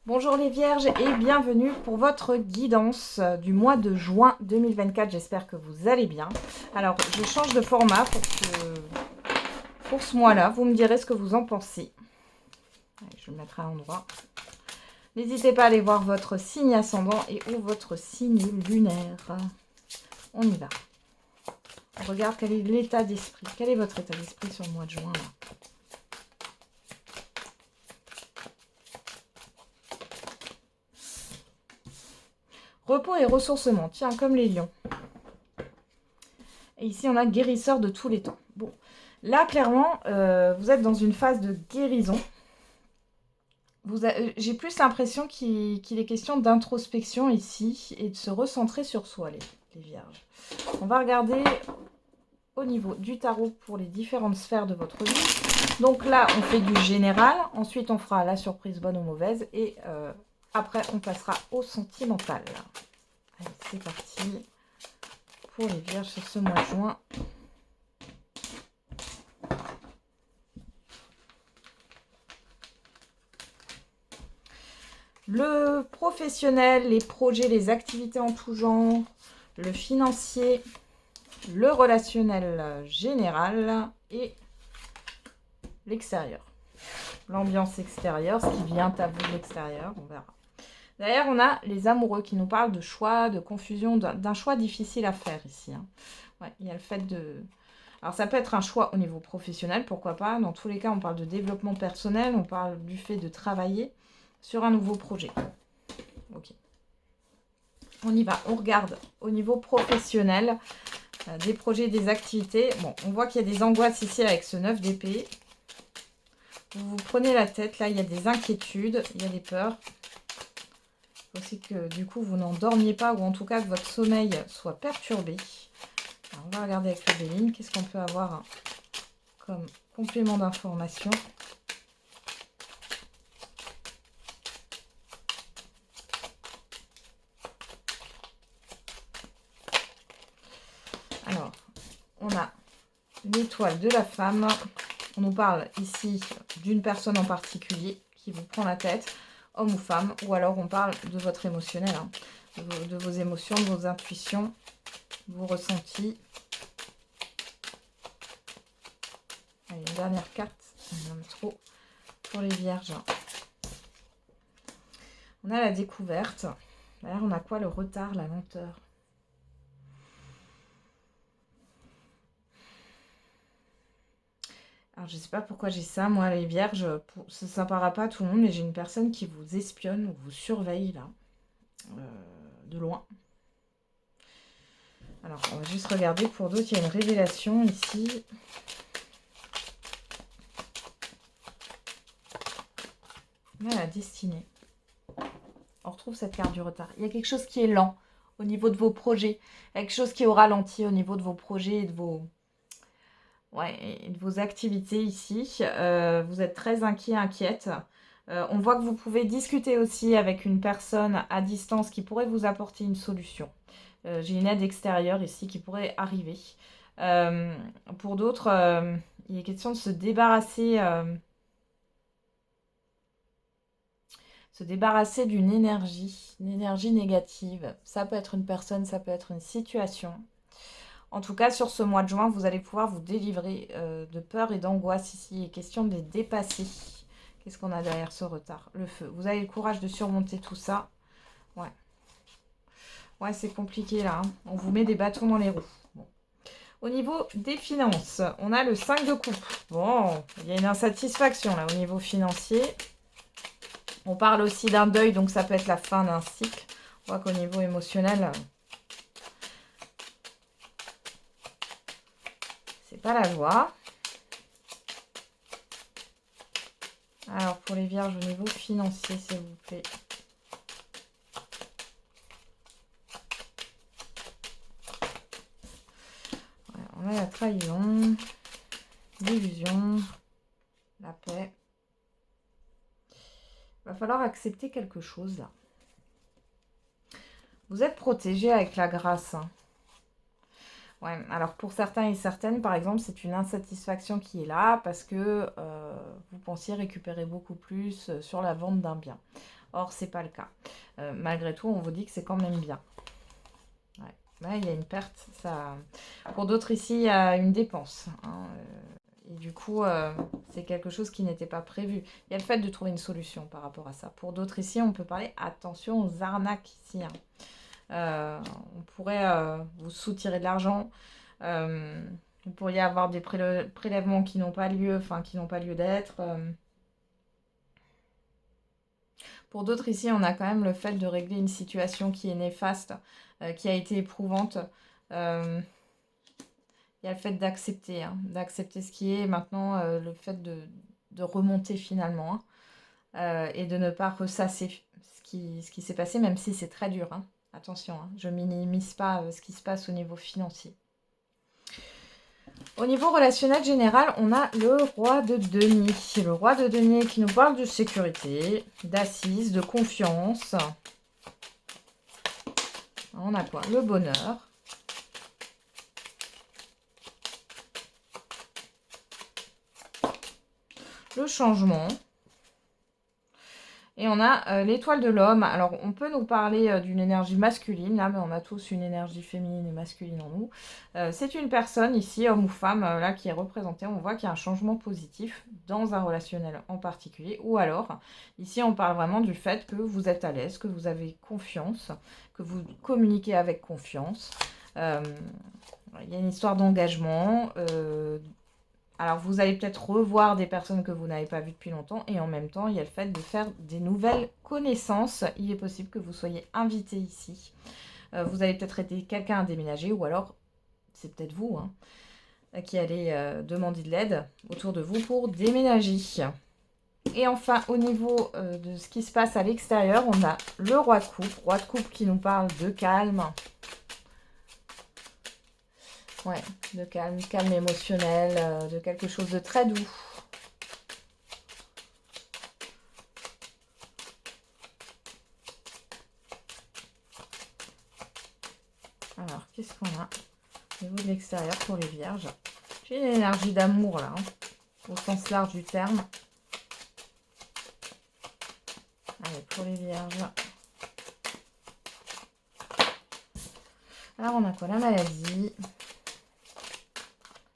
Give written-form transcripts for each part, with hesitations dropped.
Bonjour les Vierges et bienvenue pour votre guidance du mois de juin 2024. J'espère que vous allez bien. Alors, je change de format pour ce mois-là. Vous me direz ce que vous en pensez. Allez, je le mettrai à l'endroit. N'hésitez pas à aller voir votre signe ascendant et ou votre signe lunaire. On y va. On regarde quel est l'état d'esprit. Quel est votre état d'esprit sur le mois de juin là? Repos et ressourcement, tiens, comme les lions. Et ici, on a guérisseur de tous les temps. Bon, là, clairement, vous êtes dans une phase de guérison. J'ai plus l'impression qu'il est question d'introspection ici et de se recentrer sur soi, les vierges. On va regarder au niveau du tarot pour les différentes sphères de votre vie. Donc là, on fait du général. Ensuite, on fera la surprise bonne ou mauvaise. Et après, on passera au sentimental. Allez, c'est parti pour les vierges sur ce mois de juin. Le professionnel, les projets, les activités en tout genre, le financier, le relationnel général et l'extérieur. L'ambiance extérieure, ce qui vient à vous de l'extérieur, on verra. D'ailleurs, on a les amoureux qui nous parlent de choix, de confusion, d'un choix difficile à faire ici. Ouais, il y a le fait de... Alors, ça peut être un choix au niveau professionnel, pourquoi pas. Dans tous les cas, on parle de développement personnel, on parle du fait de travailler sur un nouveau projet. Ok. On y va, on regarde au niveau professionnel des projets, des activités. Bon, on voit qu'il y a des angoisses ici avec ce 9 d'épée. Vous vous prenez la tête, là, il y a des inquiétudes, il y a des peurs. Aussi que du coup vous n'en dormiez pas ou en tout cas que votre sommeil soit perturbé. Alors, on va regarder avec le Béline qu'est-ce qu'on peut avoir comme complément d'information. Alors, on a l'étoile de la femme. On nous parle ici d'une personne en particulier qui vous prend la tête, homme ou femme, ou alors on parle de votre émotionnel, hein, de vos émotions, de vos intuitions, vos ressentis. Allez, une dernière carte, on en a trop pour les vierges. On a la découverte. D'ailleurs, on a quoi? Le retard, la lenteur. Alors, je ne sais pas pourquoi j'ai ça, moi, les vierges, ça ne s'apparera pas à tout le monde, mais j'ai une personne qui vous espionne ou vous surveille, là, de loin. Alors, on va juste regarder. Pour d'autres, il y a une révélation ici. On a la destinée. On retrouve cette carte du retard. Il y a quelque chose qui est lent au niveau de vos projets. Il y a quelque chose qui est au ralenti au niveau de vos projets et de vos... Ouais, et de vos activités ici. Vous êtes très inquiet, inquiète. On voit que vous pouvez discuter aussi avec une personne à distance qui pourrait vous apporter une solution. J'ai une aide extérieure ici qui pourrait arriver. Pour d'autres, il est question de se débarrasser d'une énergie négative. Ça peut être une personne, ça peut être une situation. En tout cas, sur ce mois de juin, vous allez pouvoir vous délivrer de peur et d'angoisse ici. Il est question de les dépasser. Qu'est-ce qu'on a derrière ce retard? Le feu. Vous avez le courage de surmonter tout ça. Ouais. Ouais, c'est compliqué là. Hein. On vous met des bâtons dans les roues. Bon. Au niveau des finances, on a le 5 de coupe. Bon, il y a une insatisfaction là au niveau financier. On parle aussi d'un deuil, donc ça peut être la fin d'un cycle. On voit qu'au niveau émotionnel... c'est pas la joie. Alors, pour les vierges, au niveau financier, s'il vous plaît. Voilà, on a la trahison, l'illusion, la paix. Il va falloir accepter quelque chose, là. Vous êtes protégé avec la grâce, hein. Ouais, alors pour certains et certaines, par exemple, c'est une insatisfaction qui est là parce que vous pensiez récupérer beaucoup plus sur la vente d'un bien. Or, c'est pas le cas. Malgré tout, on vous dit que c'est quand même bien. Ouais. Ouais, il y a une perte. Ça... Pour d'autres ici, il y a une dépense. Hein, et du coup, c'est quelque chose qui n'était pas prévu. Il y a le fait de trouver une solution par rapport à ça. Pour d'autres ici, on peut parler attention aux arnaques ici. Hein. On pourrait vous soutirer de l'argent. Vous pourriez avoir des prélèvements qui n'ont pas lieu, enfin qui n'ont pas lieu d'être. Pour d'autres ici, on a quand même le fait de régler une situation qui est néfaste, qui a été éprouvante. Euh, Il y a le fait d'accepter, hein, d'accepter ce qui est. Maintenant, le fait de remonter finalement, hein, et de ne pas ressasser ce qui s'est passé, même si c'est très dur. Hein. Attention, hein, je minimise pas ce qui se passe au niveau financier. Au niveau relationnel général, on a le roi de denier. Le roi de denier qui nous parle de sécurité, d'assise, de confiance. On a quoi? Le bonheur. Le changement. Et on a l'étoile de l'homme. Alors, on peut nous parler d'une énergie masculine, là, mais on a tous une énergie féminine et masculine en nous. C'est une personne ici, homme ou femme, là, qui est représentée. On voit qu'il y a un changement positif dans un relationnel en particulier. Ou alors, ici, on parle vraiment du fait que vous êtes à l'aise, que vous avez confiance, que vous communiquez avec confiance. Il y a une histoire d'engagement, alors, vous allez peut-être revoir des personnes que vous n'avez pas vues depuis longtemps. Et en même temps, il y a le fait de faire des nouvelles connaissances. Il est possible que vous soyez invité ici. Vous allez peut-être aider quelqu'un à déménager. Ou alors, c'est peut-être vous qui allez demander de l'aide autour de vous pour déménager. Et enfin, au niveau de ce qui se passe à l'extérieur, on a le roi de coupe. Roi de coupe qui nous parle de calme. Ouais, de calme, calme émotionnel, de quelque chose de très doux. Alors, qu'est-ce qu'on a au niveau de l'extérieur pour les vierges? J'ai une énergie d'amour là, hein, au sens large du terme. Allez, pour les vierges. Alors, on a quoi? La maladie.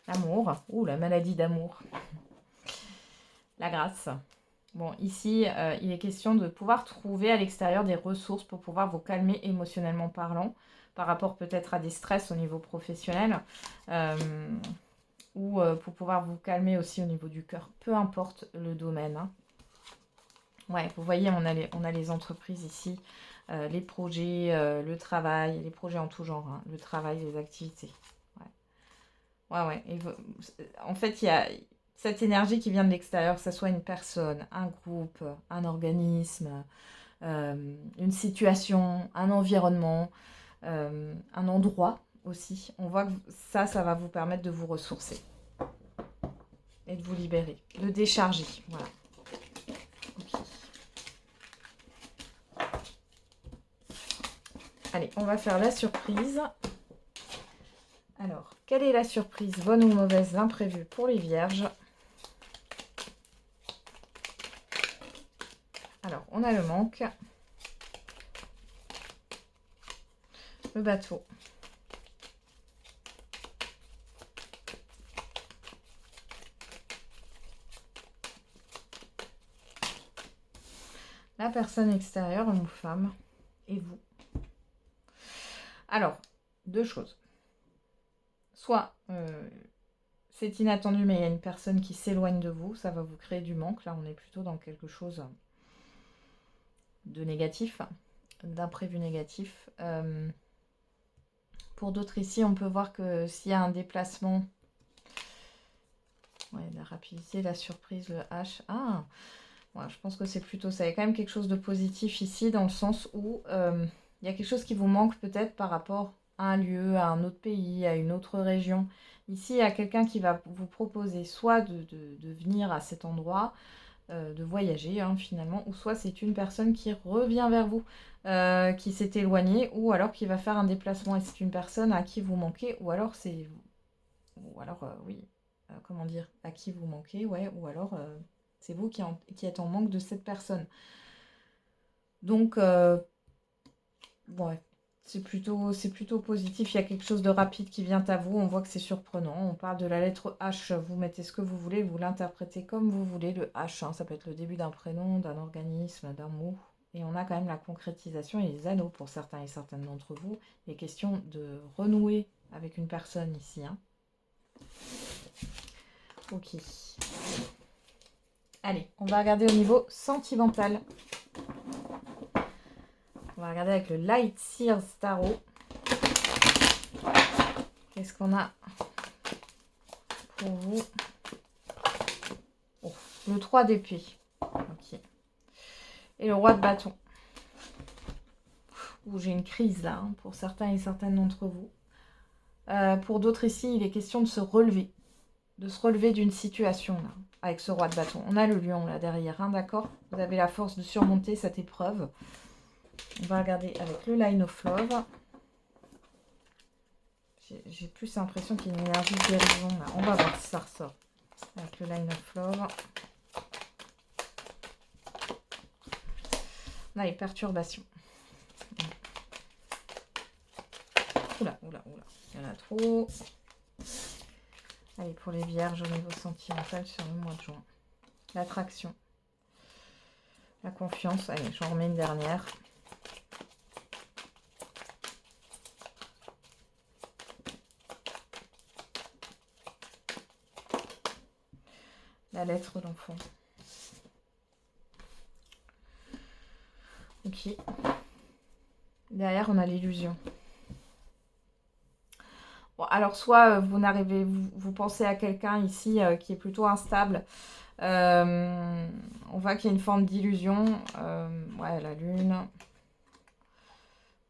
L'amour. Ouh, la maladie d'amour. La grâce. Bon, ici, il est question de pouvoir trouver à l'extérieur des ressources pour pouvoir vous calmer émotionnellement parlant, par rapport peut-être à des stress au niveau professionnel, ou pour pouvoir vous calmer aussi au niveau du cœur, peu importe le domaine. Hein. Ouais, vous voyez, on a les entreprises ici, les projets, le travail, les projets en tout genre, hein, le travail, les activités. Ouais, ouais, ouais. En fait, il y a cette énergie qui vient de l'extérieur, que ce soit une personne, un groupe, un organisme, une situation, un environnement, un endroit aussi. On voit que ça va vous permettre de vous ressourcer et de vous libérer, de décharger. Voilà. Ok. Allez, on va faire la surprise. Alors, quelle est la surprise, bonne ou mauvaise, l'imprévu pour les vierges? Alors, on a le manque, le bateau, la personne extérieure, homme ou femme, et vous. Alors, deux choses. Soit c'est inattendu, mais il y a une personne qui s'éloigne de vous, ça va vous créer du manque. Là, on est plutôt dans quelque chose de négatif, d'imprévu négatif. Pour d'autres ici, on peut voir que s'il y a un déplacement, ouais, la rapidité, la surprise, le H. Ah, ouais, je pense que c'est plutôt ça. Il y a quand même quelque chose de positif ici, dans le sens où il y a quelque chose qui vous manque peut-être par rapport à un lieu, à un autre pays, à une autre région. Ici, il y a quelqu'un qui va vous proposer soit de venir à cet endroit, de voyager finalement, ou soit c'est une personne qui revient vers vous, qui s'est éloignée, ou alors qui va faire un déplacement et c'est une personne à qui vous manquez, ou alors c'est... Ou alors, oui, comment dire, à qui vous manquez, ouais, ou alors c'est vous qui êtes en manque de cette personne. Donc, ouais, c'est plutôt positif. Il y a quelque chose de rapide qui vient à vous. On voit que c'est surprenant. On parle de la lettre H. Vous mettez ce que vous voulez. Vous l'interprétez comme vous voulez. Le H, hein, ça peut être le début d'un prénom, d'un organisme, d'un mot. Et on a quand même la concrétisation et les anneaux pour certains et certaines d'entre vous. Il est question de renouer avec une personne ici. Hein. Ok. Allez, on va regarder au niveau sentimental. On va regarder avec le Light Sears Tarot. Qu'est-ce qu'on a pour vous? Oh, le 3 d'épée. Ok. Et le roi de bâton. J'ai une crise là, hein, pour certains et certaines d'entre vous. Pour d'autres ici, il est question de se relever. De se relever d'une situation là, avec ce roi de bâton. On a le lion là derrière, hein, d'accord? Vous avez la force de surmonter cette épreuve. On va regarder avec le Line of Love. J'ai plus l'impression qu'il y a une énergie de guérison là. On va voir si ça ressort. Avec le Line of Love. On a les perturbations. Oula. Il y en a trop. Allez, pour les vierges au niveau sentimental sur le mois de juin. L'attraction. La confiance. Allez, j'en remets une dernière. La lettre d'enfant. Ok. Derrière, on a l'illusion. Bon, alors, soit vous n'arrivez, vous pensez à quelqu'un ici qui est plutôt instable. On voit qu'il y a une forme d'illusion. Ouais, la lune.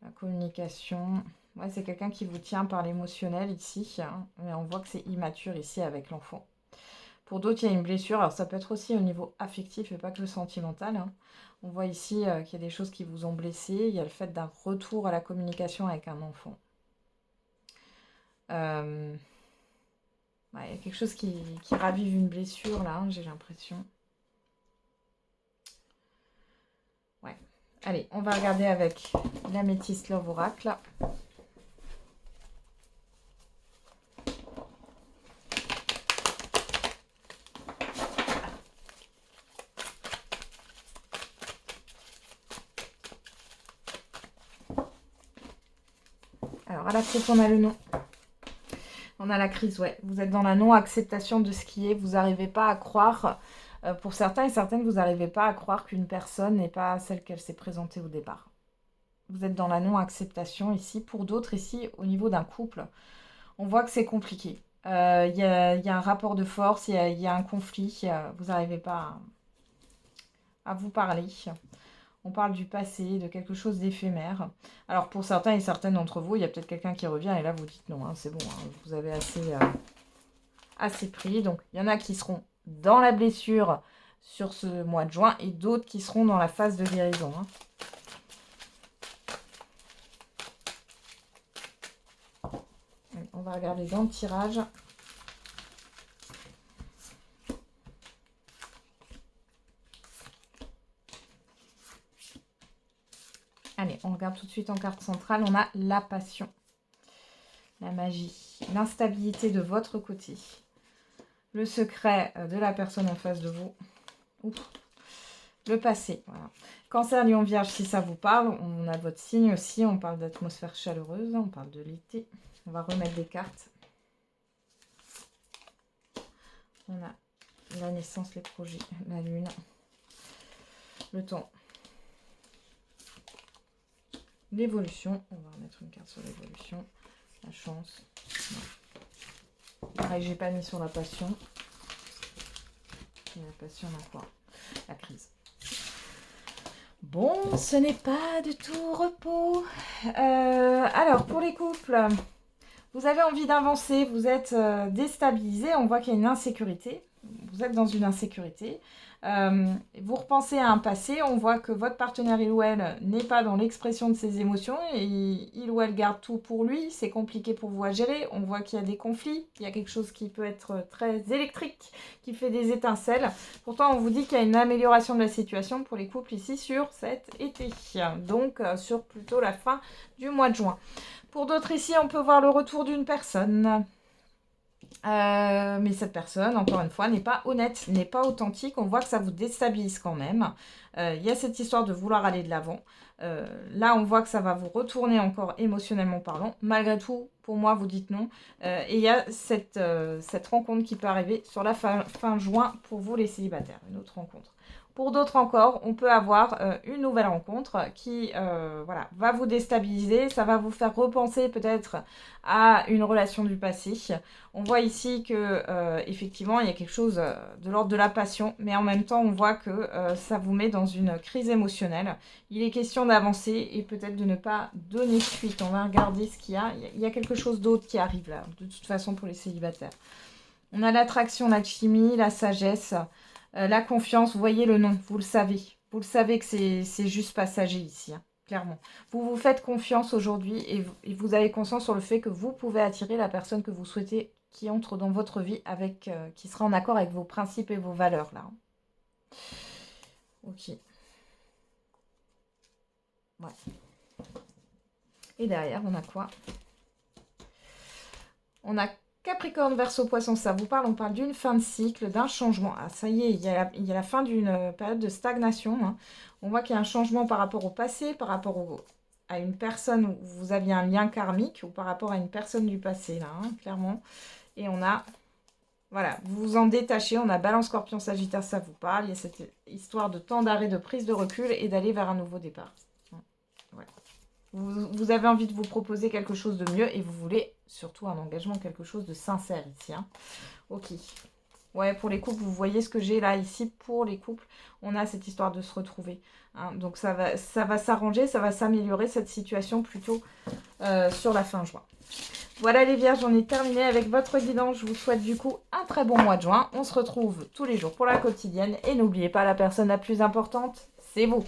La communication. Ouais, c'est quelqu'un qui vous tient par l'émotionnel ici. Hein, mais on voit que c'est immature ici avec l'enfant. Pour d'autres, il y a une blessure. Alors, ça peut être aussi au niveau affectif et pas que le sentimental. Hein. On voit ici qu'il y a des choses qui vous ont blessé. Il y a le fait d'un retour à la communication avec un enfant. Ouais, il y a quelque chose qui ravive une blessure, là, hein, j'ai l'impression. Ouais. Allez, on va regarder avec l'Améthyste Love Oracle. Alors, à la coupe, on a le nom. On a la crise, ouais. Vous êtes dans la non-acceptation de ce qui est. Vous n'arrivez pas à croire, pour certains et certaines, vous n'arrivez pas à croire qu'une personne n'est pas celle qu'elle s'est présentée au départ. Vous êtes dans la non-acceptation ici. Pour d'autres, ici, au niveau d'un couple, on voit que c'est compliqué. Il y a un rapport de force, il y a un conflit. Vous n'arrivez pas à vous parler. On parle du passé, de quelque chose d'éphémère. Alors pour certains et certaines d'entre vous, il y a peut-être quelqu'un qui revient et là vous dites non, hein, c'est bon, hein, vous avez assez pris. Donc il y en a qui seront dans la blessure sur ce mois de juin et d'autres qui seront dans la phase de guérison. Hein. On va regarder dans le tirage. Allez, on regarde tout de suite en carte centrale. On a la passion, la magie, l'instabilité de votre côté, le secret de la personne en face de vous, oups, le passé. Voilà. Cancer, Lion, Vierge, si ça vous parle, on a votre signe aussi. On parle d'atmosphère chaleureuse, on parle de l'été. On va remettre des cartes. On a la naissance, les projets, la lune, le temps. L'évolution, on va remettre une carte sur l'évolution, la chance. Non. Pareil, j'ai pas mis sur la passion. Et la passion, on a quoi? La crise. Bon, ce n'est pas du tout repos. Alors, pour les couples, vous avez envie d'avancer, vous êtes déstabilisé, on voit qu'il y a une insécurité. Vous êtes dans une insécurité. Vous repensez à un passé, on voit que votre partenaire, il ou elle, n'est pas dans l'expression de ses émotions, et il ou elle garde tout pour lui, c'est compliqué pour vous à gérer, on voit qu'il y a des conflits, il y a quelque chose qui peut être très électrique, qui fait des étincelles. Pourtant, on vous dit qu'il y a une amélioration de la situation pour les couples ici sur cet été, donc sur plutôt la fin du mois de juin. Pour d'autres ici, on peut voir le retour d'une personne. Mais cette personne, encore une fois, n'est pas honnête, n'est pas authentique. On voit que ça vous déstabilise quand même. Il y a cette histoire de vouloir aller de l'avant. Là, on voit que ça va vous retourner encore émotionnellement parlant. Malgré tout, pour moi, vous dites non. Et il y a cette rencontre qui peut arriver sur la fin juin pour vous les célibataires. Une autre rencontre. Pour d'autres encore, on peut avoir une nouvelle rencontre qui voilà, va vous déstabiliser. Ça va vous faire repenser peut-être à une relation du passé. On voit ici que effectivement il y a quelque chose de l'ordre de la passion, mais en même temps on voit que ça vous met dans une crise émotionnelle. Il est question d'avancer et peut-être de ne pas donner suite. On va regarder ce qu'il y a. Il y a quelque chose d'autre qui arrive là, de toute façon pour les célibataires. On a l'attraction, la chimie, la sagesse, la confiance. Vous voyez le nom, vous le savez. Vous le savez que c'est juste passager ici, hein, clairement. Vous vous faites confiance aujourd'hui et vous avez conscience sur le fait que vous pouvez attirer la personne que vous souhaitez qui entre dans votre vie, avec qui sera en accord avec vos principes et vos valeurs, là. Ok. Ouais. Et derrière, on a quoi? On a Capricorne, Verseau, Poisson, ça vous parle. On parle d'une fin de cycle, d'un changement. Ah, ça y est, il y a la fin d'une période de stagnation, hein. On voit qu'il y a un changement par rapport au passé, par rapport à une personne où vous aviez un lien karmique, ou par rapport à une personne du passé, là, hein, clairement. Et on a, voilà, vous vous en détachez. On a Balance, Scorpion, Sagittaire, ça vous parle. Il y a cette histoire de temps d'arrêt, de prise de recul et d'aller vers un nouveau départ. Ouais. Vous avez envie de vous proposer quelque chose de mieux et vous voulez surtout un engagement, quelque chose de sincère ici, hein. Ok. Ouais, pour les couples, vous voyez ce que j'ai là, ici, pour les couples, on a cette histoire de se retrouver, hein. Donc ça va s'arranger, ça va s'améliorer, cette situation, plutôt sur la fin juin. Voilà les vierges, on est terminé avec votre guidance. Je vous souhaite du coup un très bon mois de juin. On se retrouve tous les jours pour la quotidienne. Et n'oubliez pas, la personne la plus importante, c'est vous.